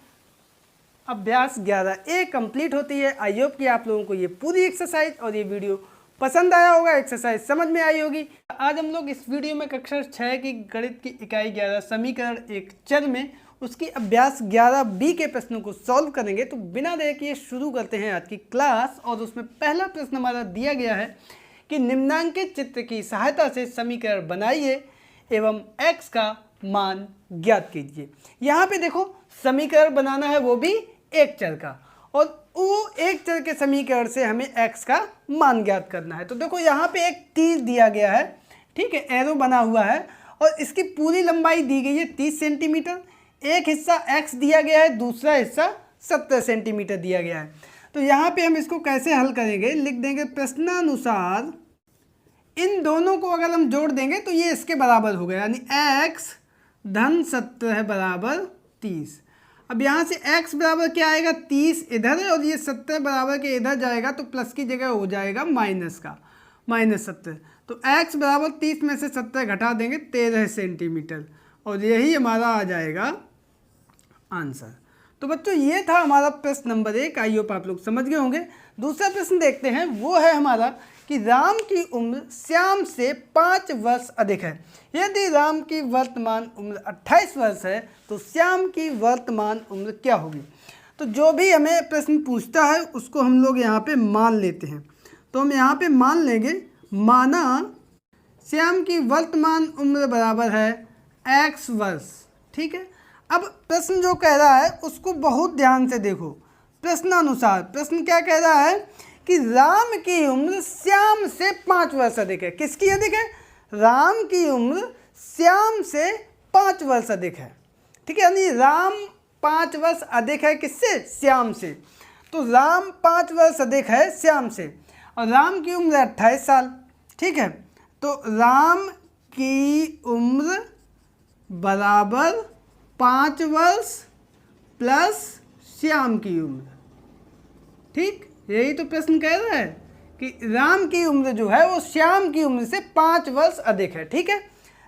अभ्यास 11A कंप्लीट होती है। आई होप कि आप लोगों को ये पूरी एक्सरसाइज और ये वीडियो पसंद आया होगा, एक्सरसाइज समझ में आई होगी। आज हम लोग इस वीडियो में कक्षा 6 की गणित की इकाई 11 समीकरण एक चर में उसकी अभ्यास 11B के प्रश्नों को सॉल्व करेंगे। तो बिना देर किए शुरू करते हैं आज की क्लास। और उसमें पहला प्रश्न हमारा दिया गया है कि निम्नांकित चित्र की सहायता से समीकरण बनाइए एवं x का मान ज्ञात कीजिए। यहाँ पे देखो समीकरण बनाना है, वो भी एक चर का, और वो एक चर के समीकरण से हमें x का मान ज्ञात करना है। तो देखो यहाँ पे एक तीर दिया गया है, ठीक है, एरो बना हुआ है, और इसकी पूरी लंबाई दी गई है 30 सेंटीमीटर। एक हिस्सा x दिया गया है, दूसरा हिस्सा 70 सेंटीमीटर दिया गया है। तो यहाँ पे हम इसको कैसे हल करेंगे, लिख देंगे प्रश्नानुसार इन दोनों को अगर हम जोड़ देंगे तो ये इसके बराबर हो गया, यानी x धन 70 बराबर 30। अब यहाँ से x बराबर क्या आएगा, 30 इधर है और ये 70 बराबर के इधर जाएगा, तो प्लस की जगह हो जाएगा माइनस का, -70। तो x बराबर 30 में से 70 घटा देंगे 13 सेंटीमीटर, और यही हमारा आ जाएगा आंसर। तो बच्चों ये था हमारा प्रश्न नंबर 1। आई होप आप लोग समझ गए होंगे। दूसरा प्रश्न देखते हैं, वो है हमारा कि राम की उम्र श्याम से 5 वर्ष अधिक है। यदि राम की वर्तमान उम्र 28 वर्ष है तो श्याम की वर्तमान उम्र क्या होगी। तो जो भी हमें प्रश्न पूछता है उसको हम लोग यहाँ पे मान लेते हैं। तो हम यहाँ पे मान लेंगे, माना श्याम की वर्तमान उम्र बराबर है x वर्ष। ठीक है, अब प्रश्न जो कह रहा है उसको बहुत ध्यान से देखो। प्रश्नानुसार प्रश्न क्या कह रहा है कि राम की उम्र श्याम से 5 वर्ष अधिक है। किसकी अधिक है, राम की उम्र श्याम से 5 वर्ष अधिक है। ठीक है, यानी राम 5 वर्ष अधिक है किससे? श्याम से। तो राम 5 वर्ष अधिक है श्याम से और राम की उम्र 28 साल। ठीक है, तो राम की उम्र बराबर 5 वर्ष प्लस श्याम की उम्र। ठीक, यही तो प्रश्न कह रहा है कि राम की उम्र जो है वो श्याम की उम्र से 5 वर्ष अधिक है। ठीक है,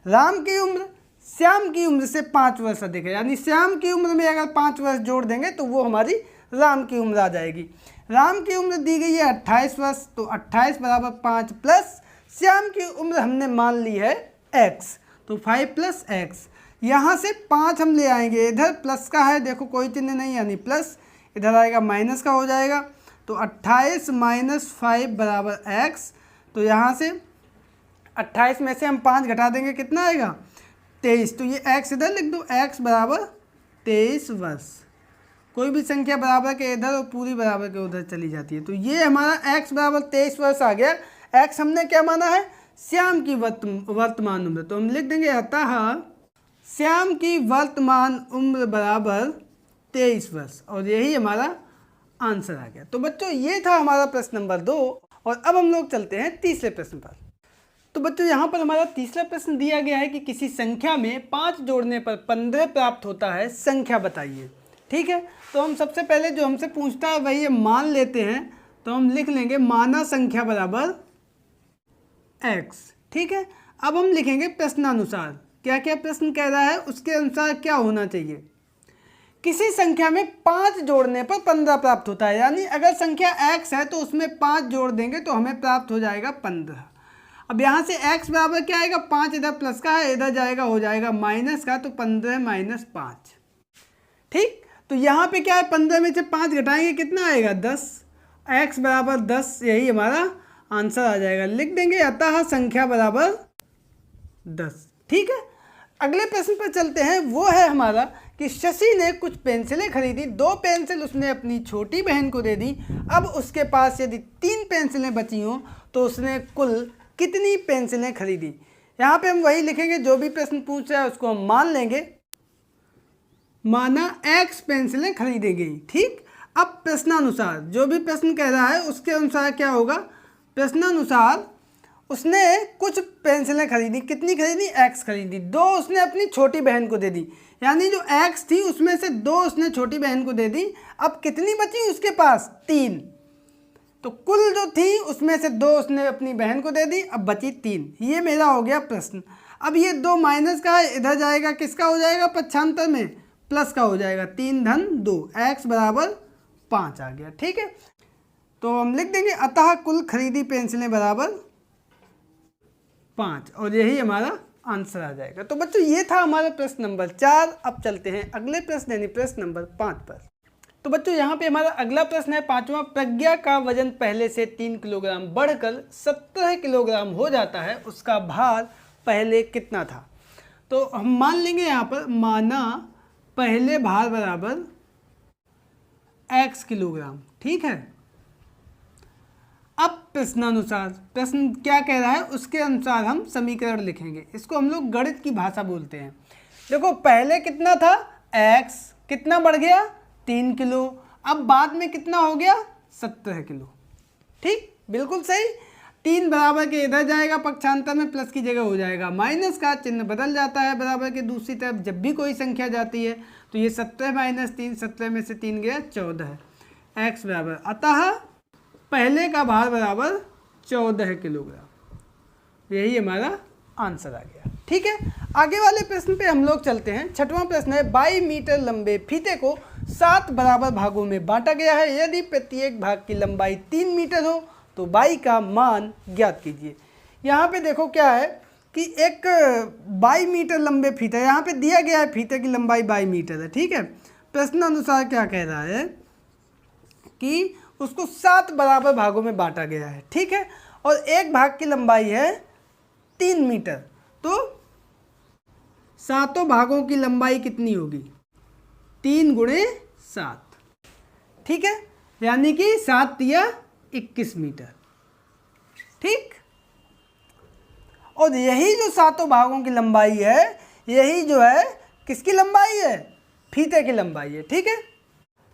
राम की उम्र श्याम की उम्र से 5 वर्ष अधिक है, यानी श्याम की उम्र में अगर 5 वर्ष जोड़ देंगे तो वो हमारी राम की उम्र आ जाएगी। राम की उम्र दी गई है 28 वर्ष, तो 28 बराबर 5 प्लस श्याम की उम्र हमने मान ली है x, तो 5 प्लस x। यहाँ से 5 हम ले आएंगे, इधर प्लस का है, देखो कोई चिन्ह नहीं यानी प्लस, इधर आएगा माइनस का हो जाएगा, तो 28 माइनस 5 बराबर x। तो यहाँ से 28 में से हम 5 घटा देंगे, कितना आएगा? 23। तो ये x इधर लिख दो, x बराबर 23 वर्ष। कोई भी संख्या बराबर के इधर और पूरी बराबर के उधर चली जाती है। तो ये हमारा x बराबर 23 वर्ष आ गया। x हमने क्या माना है? श्याम की वर्तमान उम्र। तो हम लिख देंगे अतः श्याम की वर्तमान उम्र बराबर 23 वर्ष, और यही हमारा आंसर आ गया। तो बच्चों ये था हमारा प्रश्न नंबर 2, और अब हम लोग चलते हैं तीसरे प्रश्न पर। तो बच्चों यहाँ पर हमारा तीसरा प्रश्न दिया गया है कि किसी संख्या में 5 जोड़ने पर 15 प्राप्त होता है, संख्या बताइए। ठीक है, तो हम सबसे पहले जो हमसे पूछता है वही मान लेते हैं, तो हम लिख लेंगे माना संख्या बराबर x। ठीक है, अब हम लिखेंगे प्रश्नानुसार, क्या क्या प्रश्न कह रहा है उसके अनुसार क्या होना चाहिए। किसी संख्या में 5 जोड़ने पर 15 प्राप्त होता है, यानी अगर संख्या x है तो उसमें 5 जोड़ देंगे तो हमें प्राप्त हो जाएगा 15। अब यहाँ से x बराबर क्या आएगा? 5 इधर प्लस का है, इधर जाएगा हो जाएगा माइनस का, तो 15 माइनस 5। ठीक, तो यहाँ पे क्या है? 15 में से 5 घटाएंगे, कितना आएगा? 10। x बराबर 10, यही हमारा आंसर आ जाएगा। लिख देंगे अतः संख्या बराबर 10। ठीक है, अगले प्रश्न पर चलते हैं। वो है हमारा कि शशि ने कुछ पेंसिलें खरीदी, 2 पेंसिल उसने अपनी छोटी बहन को दे दी। अब उसके पास यदि 3 पेंसिलें बची हों तो उसने कुल कितनी पेंसिलें खरीदी। यहाँ पे हम वही लिखेंगे, जो भी प्रश्न पूछ रहा है उसको हम मान लेंगे। माना x पेंसिलें खरीदी गई। ठीक, अब प्रश्नानुसार जो भी प्रश्न कह रहा है उसके अनुसार क्या होगा? प्रश्नानुसार उसने कुछ पेंसिलें खरीदी, कितनी खरीदी? x खरीदी। 2 उसने अपनी छोटी बहन को दे दी, यानी जो x थी उसमें से 2 उसने छोटी बहन को दे दी। अब कितनी बची उसके पास? 3। तो कुल जो थी उसमें से 2 उसने अपनी बहन को दे दी, अब बची 3। ये मेरा हो गया प्रश्न। अब ये 2 माइनस का है, इधर जाएगा, किसका हो जाएगा? पक्षांतर में प्लस का हो जाएगा, 3 धन 2, x बराबर 5 आ गया। ठीक है, तो हम लिख देंगे अतः कुल खरीदी पेंसिलें बराबर 5, और यही हमारा आंसर आ जाएगा। तो बच्चों ये था हमारा प्रश्न नंबर 4। अब चलते हैं अगले प्रश्न यानी प्रश्न नंबर 5 पर। तो बच्चों यहाँ पे हमारा अगला प्रश्न है 5वां। प्रज्ञा का वजन पहले से 3 किलोग्राम बढ़कर 17 किलोग्राम हो जाता है, उसका भार पहले कितना था? तो हम मान लेंगे यहाँ पर, माना पहले भार बराबर x किलोग्राम। ठीक है, अब प्रश्नानुसार, प्रश्न क्या कह रहा है उसके अनुसार हम समीकरण लिखेंगे। इसको हम लोग गणित की भाषा बोलते हैं। देखो पहले कितना था? x, कितना बढ़ गया? 3 किलो। अब बाद में कितना हो गया? 17 किलो। ठीक, बिल्कुल सही। 3 बराबर के इधर जाएगा, पक्षांतर में प्लस की जगह हो जाएगा माइनस का, चिन्ह बदल जाता है बराबर के दूसरी तरफ जब भी कोई संख्या जाती है। तो ये 17 माइनस 3, 17 में से 3 गया 14। x बराबर अतः पहले का भार बराबर 14 किलोग्राम, यही हमारा आंसर आ गया। ठीक है, आगे वाले प्रश्न पे हम लोग चलते हैं। 6वां प्रश्न है 22 मीटर लंबे फीते को 7 बराबर भागों में बांटा गया है। यदि प्रत्येक भाग की लंबाई 3 मीटर हो तो बाई का मान ज्ञात कीजिए। यहाँ पे देखो क्या है कि एक 22 मीटर लंबे फीता, यहाँ पे दिया गया है फीते की लंबाई 22 मीटर है। ठीक है, प्रश्न अनुसार क्या कह रहा है कि उसको 7 बराबर भागों में बांटा गया है। ठीक है, और एक भाग की लंबाई है 3 मीटर, तो 7 भागों की लंबाई कितनी होगी? 3 गुणे 7। ठीक है, यानी कि 7 या 21 मीटर। ठीक, और यही जो 7 भागों की लंबाई है, यही जो है किसकी लंबाई है, फीते की लंबाई है। ठीक है,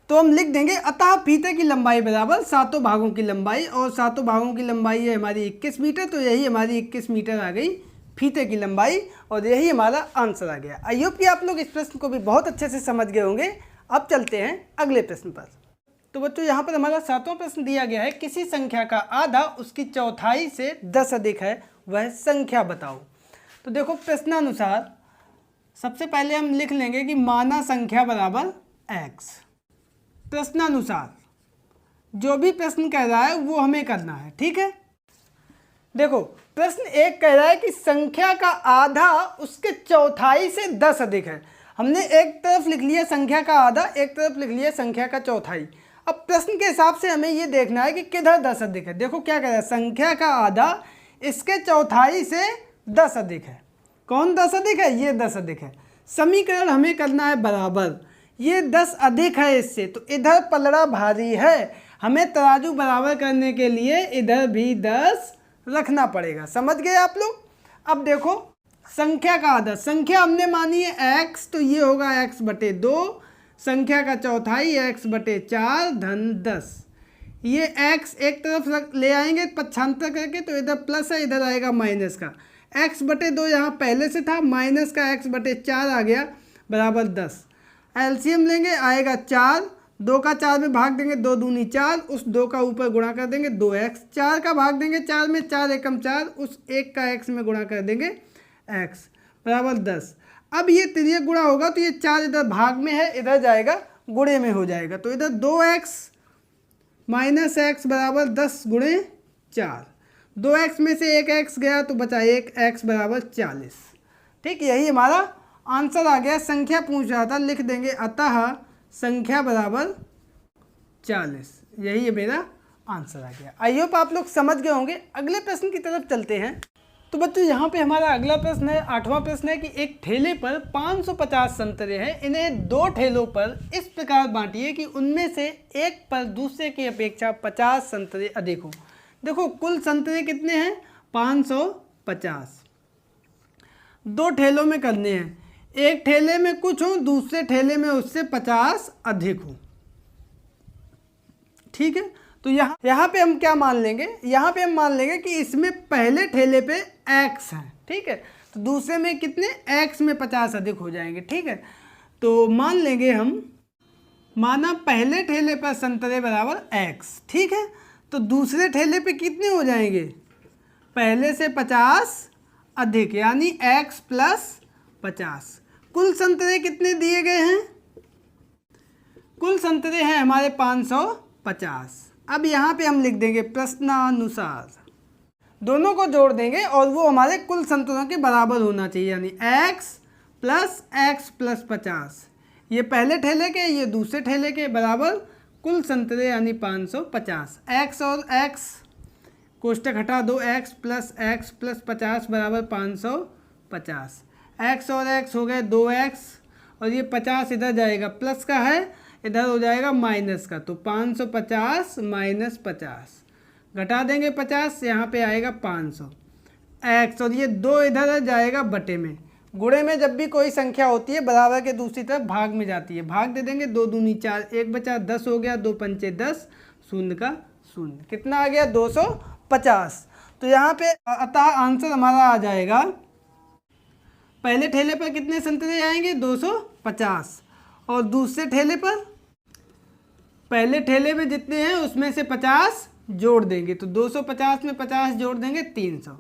तो हम लिख देंगे अतः फीते की लंबाई बराबर सातों भागों की लंबाई, और सातों भागों की लंबाई है हमारी 21 मीटर, तो यही हमारी 21 मीटर आ गई फीते की लंबाई, और यही हमारा आंसर आ गया। आई होप कि आप लोग इस प्रश्न को भी बहुत अच्छे से समझ गए होंगे। अब चलते हैं अगले प्रश्न पर। तो बच्चों यहाँ पर हमारा 7वां प्रश्न दिया गया है, किसी संख्या का आधा उसकी चौथाई से 10 अधिक है, वह संख्या बताओ। तो देखो प्रश्नानुसार सबसे पहले हम लिख लेंगे कि माना संख्या बराबर x। प्रश्नानुसार जो भी प्रश्न कह रहा है वो हमें करना है। ठीक है, देखो प्रश्न 1 कह रहा है कि संख्या का आधा उसके चौथाई से 10 अधिक है। हमने एक तरफ लिख लिया संख्या का आधा, एक तरफ लिख लिया संख्या का चौथाई। अब प्रश्न के हिसाब से हमें ये देखना है कि किधर 10 अधिक है। देखो क्या कह रहा है, संख्या का आधा इसके चौथाई से 10 अधिक है। कौन 10 अधिक है, ये 10 अधिक है। समीकरण हमें करना है बराबर, ये 10 अधिक है इससे, तो इधर पलड़ा भारी है, हमें तराजू बराबर करने के लिए इधर भी 10 रखना पड़ेगा। समझ गए आप लोग। अब देखो संख्या का आधा, संख्या हमने मानी है x, तो ये होगा x बटे 2, संख्या का चौथाई x बटे 4 धन 10। ये x एक तरफ ले आएंगे पक्षांतर करके, तो इधर प्लस है, इधर आएगा माइनस का। x बटे 2 यहाँ पहले से था, माइनस का x बटे 4 आ गया बराबर 10। एलसीएम लेंगे, आएगा 4, 2 का 4 में भाग देंगे, 2 दूनी 4, उस 2 का ऊपर गुणा कर देंगे 2x, 4 का भाग देंगे 4 में, 4 एकम 4, उस 1 का x में गुणा कर देंगे x बराबर 10। अब ये तिर्यक गुणा होगा तो ये 4 इधर भाग में है, इधर जाएगा गुणे में हो जाएगा, तो इधर 2x माइनस x बराबर 10 गुणे 4, 2x में से 1x गया तो बचा 1x बराबर 40। ठीक, यही हमारा आंसर आ गया। संख्या पूछ रहा था, लिख देंगे अतः संख्या बराबर 40, यही मेरा आंसर आ गया। आई होप आप लोग समझ गए होंगे। अगले प्रश्न की तरफ चलते हैं। तो बच्चों यहाँ पे हमारा अगला प्रश्न है, 8वां प्रश्न है कि एक ठेले पर 550 संतरे हैं, इन्हें 2 ठेलों पर इस प्रकार बांटिए कि उनमें से एक पर दूसरे की अपेक्षा 50 संतरे अधिक हों। देखो कुल संतरे कितने हैं, 550। 2 ठेलों में करने हैं, एक ठेले में कुछ हो, दूसरे ठेले में उससे 50 अधिक हो। ठीक है, तो यहाँ पे हम क्या मान लेंगे, यहाँ पे हम मान लेंगे कि इसमें पहले ठेले पे x है। ठीक है, तो दूसरे में कितने, x में 50 अधिक हो जाएंगे। ठीक है, तो मान लेंगे हम, माना पहले ठेले पर संतरे बराबर x। ठीक है, तो दूसरे ठेले पे कितने हो जाएंगे, पहले से 50 अधिक, यानी x प्लस 50। कुल संतरे कितने दिए गए हैं, कुल संतरे हैं हमारे 550। अब यहाँ पे हम लिख देंगे प्रश्नानुसार, दोनों को जोड़ देंगे और वो हमारे कुल संतरों के बराबर होना चाहिए, यानी x प्लस 50। ये पहले ठेले के, ये दूसरे ठेले के, बराबर कुल संतरे यानी 550। x और x कोष्टक हटा दो, x प्लस 50 बराबर 550। x और x हो गए 2x, और ये 50 इधर जाएगा, प्लस का है, इधर हो जाएगा माइनस का, तो 550 माइनस 50 घटा देंगे 50, यहाँ पे आएगा 500 x, और ये 2 इधर जाएगा बटे में। गुणे में जब भी कोई संख्या होती है बराबर के दूसरी तरफ भाग में जाती है, भाग दे देंगे, 2 दूनी 4, 1 बचा 10 हो गया, 2 पंचे 10, शून्य का शून्य, कितना आ गया 250। तो यहाँ पे अतः आंसर हमारा आ जाएगा, पहले ठेले पर कितने संतरे आएंगे 250, और दूसरे ठेले पर, पहले ठेले में जितने हैं उसमें से 50 जोड़ देंगे, तो 250 में 50 जोड़ देंगे 300,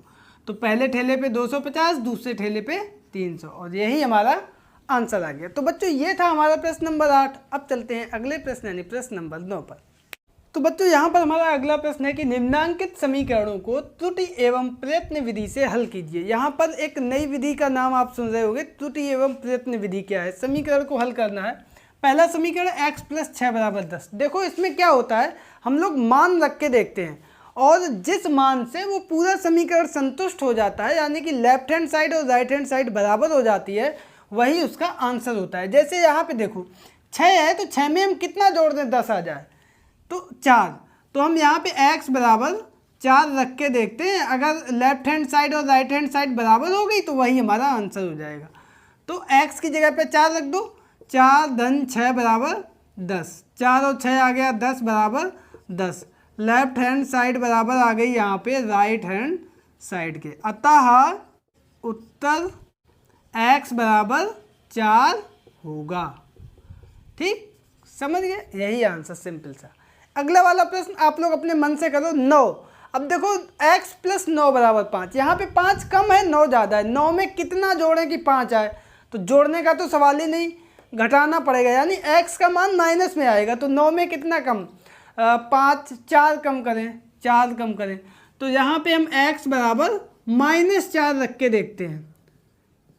तो पहले ठेले पे 250, दूसरे ठेले पे 300, और यही हमारा आंसर आ गया। तो बच्चों ये था हमारा प्रश्न नंबर 8। अब चलते हैं अगले प्रश्न यानी प्रश्न नंबर 9 पर। तो बच्चों यहाँ पर हमारा अगला प्रश्न है कि निम्नांकित समीकरणों को त्रुटि एवं प्रयत्न विधि से हल कीजिए। यहाँ पर एक नई विधि का नाम आप सुन रहे होंगे, त्रुटि एवं प्रयत्न विधि क्या है। समीकरण को हल करना है। पहला समीकरण x प्लस 6 बराबर 10। देखो इसमें क्या होता है, हम लोग मान रख के देखते हैं और जिस मान से वो पूरा समीकरण संतुष्ट हो जाता है, यानी कि लेफ्ट हैंड साइड और राइट हैंड साइड बराबर हो जाती है, वही उसका आंसर होता है। जैसे यहाँ पे देखो 6 है, तो 6 में हम कितना जोड़ दें, 10 आ जाए तो 4, तो हम यहाँ पे x बराबर 4 रख के देखते हैं, अगर लेफ्ट हैंड साइड और राइट हैंड साइड बराबर हो गई तो वही हमारा आंसर हो जाएगा। तो x की जगह पे 4 रख दो, 4 धन 6 बराबर 10, 4 और 6 आ गया 10 बराबर 10। लेफ्ट हैंड साइड बराबर आ गई यहाँ पे राइट हैंड साइड के, अतः उत्तर x बराबर 4 होगा। ठीक, समझ गए, यही आंसर, सिंपल सा। अगला वाला प्रश्न आप लोग अपने मन से करो, 9। अब देखो x प्लस 9 बराबर 5, यहाँ पे 5 कम है 9 ज़्यादा है, 9 में कितना जोड़ें कि 5 आए, तो जोड़ने का तो सवाल ही नहीं, घटाना पड़ेगा, यानी x का मान माइनस में आएगा। तो 9 में कितना कम, 5, 4 कम करें, 4 कम करें, तो यहाँ पे हम x बराबर -4 रख के देखते हैं।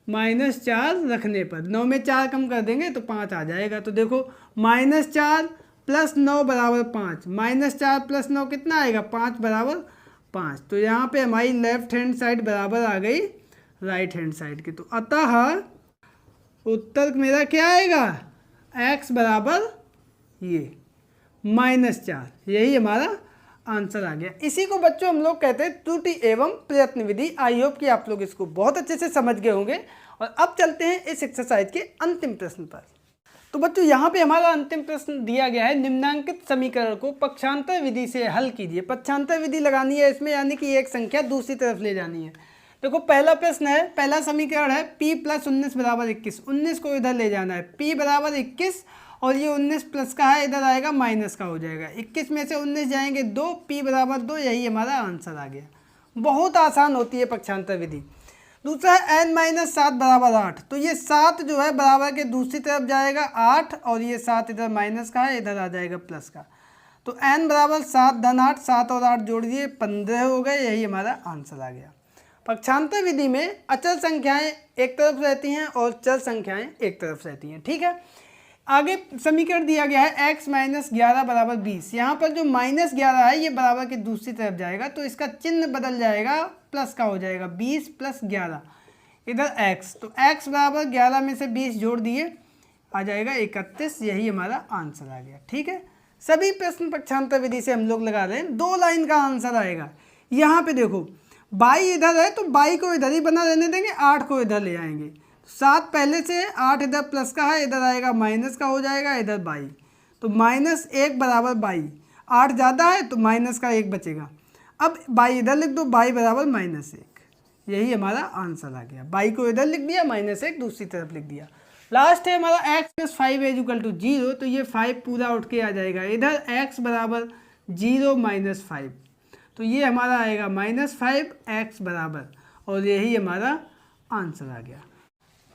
-4 रखने पर 9 में 4 कम कर देंगे तो 5 आ जाएगा। तो देखो -4 प्लस 9 बराबर 5, -4 प्लस 9 कितना आएगा, 5 बराबर 5। तो यहाँ पे हमारी लेफ्ट हैंड साइड बराबर आ गई राइट हैंड साइड की। तो अतः उत्तर मेरा क्या आएगा, x बराबर ये -4, यही हमारा आंसर आ गया। इसी को बच्चों हम लोग कहते हैं त्रुटि एवं प्रयत्न विधि। आई होप कि आप लोग इसको बहुत अच्छे से समझ गए होंगे। और अब चलते हैं इस एक्सरसाइज के अंतिम प्रश्न पर। तो बच्चों यहाँ पे हमारा अंतिम प्रश्न दिया गया है, निम्नांकित समीकरण को पक्षांतर विधि से हल कीजिए। पक्षांतर विधि लगानी है इसमें, यानी कि एक संख्या दूसरी तरफ ले जानी है। देखो पहला प्रश्न है, पहला समीकरण है p + 19 बराबर 21, 19 को इधर ले जाना है, p बराबर 21 और ये 19 प्लस का है, इधर आएगा माइनस का हो जाएगा, 21 में से 19 जाएंगे 2, p बराबर 2, यही हमारा आंसर आ गया। बहुत आसान होती है पक्षांतर विधि। दूसरा है n-7 बराबर 8, तो ये 7 जो है बराबर के दूसरी तरफ जाएगा 8 और ये 7 इधर माइनस का है, इधर आ जाएगा प्लस का। तो n बराबर 7 धन 8, 7 और 8 जोड़ दिए 15 हो गए, यही हमारा आंसर आ गया। पक्षांतर विधि में अचल संख्याएं एक तरफ रहती हैं और चल संख्याएं एक तरफ रहती हैं। ठीक है, आगे समीकरण दिया गया है x - 11 बराबर 20। यहाँ पर जो -11 है ये बराबर की दूसरी तरफ जाएगा, तो इसका चिन्ह बदल जाएगा, प्लस का हो जाएगा, 20 + 11 इधर x, तो x बराबर 11 में से 20 जोड़ दिए आ जाएगा 31, यही हमारा आंसर आ गया। ठीक है, सभी प्रश्न पक्षांतर विधि से हम लोग लगा रहे हैं, 2 लाइन का आंसर आएगा। यहाँ पे देखो बाई इधर है तो बाई को इधर ही बना रहने देंगे, 8 को इधर ले आएंगे, 7 पहले से है, 8 इधर प्लस का है, इधर आएगा माइनस का हो जाएगा, इधर बाई, तो -1 बराबर बाई, 8 ज़्यादा है तो माइनस का 1 बचेगा। अब बाई इधर लिख दो, बाई बराबर -1, यही हमारा आंसर आ गया। बाई को इधर लिख दिया, -1 दूसरी तरफ लिख दिया। लास्ट है हमारा x + 5 = 0, तो ये 5 पूरा उठ के आ जाएगा इधर, x बराबर 0 - 5, तो ये हमारा आएगा -5 x बराबर, और यही हमारा आंसर आ गया।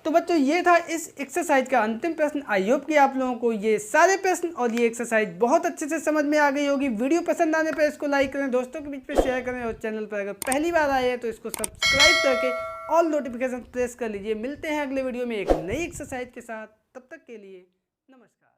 तो बच्चों ये था इस एक्सरसाइज का अंतिम प्रश्न। आई होप कि आप लोगों को ये सारे प्रश्न और ये एक्सरसाइज बहुत अच्छे से समझ में आ गई होगी। वीडियो पसंद आने पर इसको लाइक करें, दोस्तों के बीच में शेयर करें, और चैनल पर अगर पहली बार आए हैं तो इसको सब्सक्राइब करके ऑल नोटिफिकेशन प्रेस कर लीजिए। मिलते हैं अगले वीडियो में एक नई एक्सरसाइज के साथ, तब तक के लिए नमस्कार।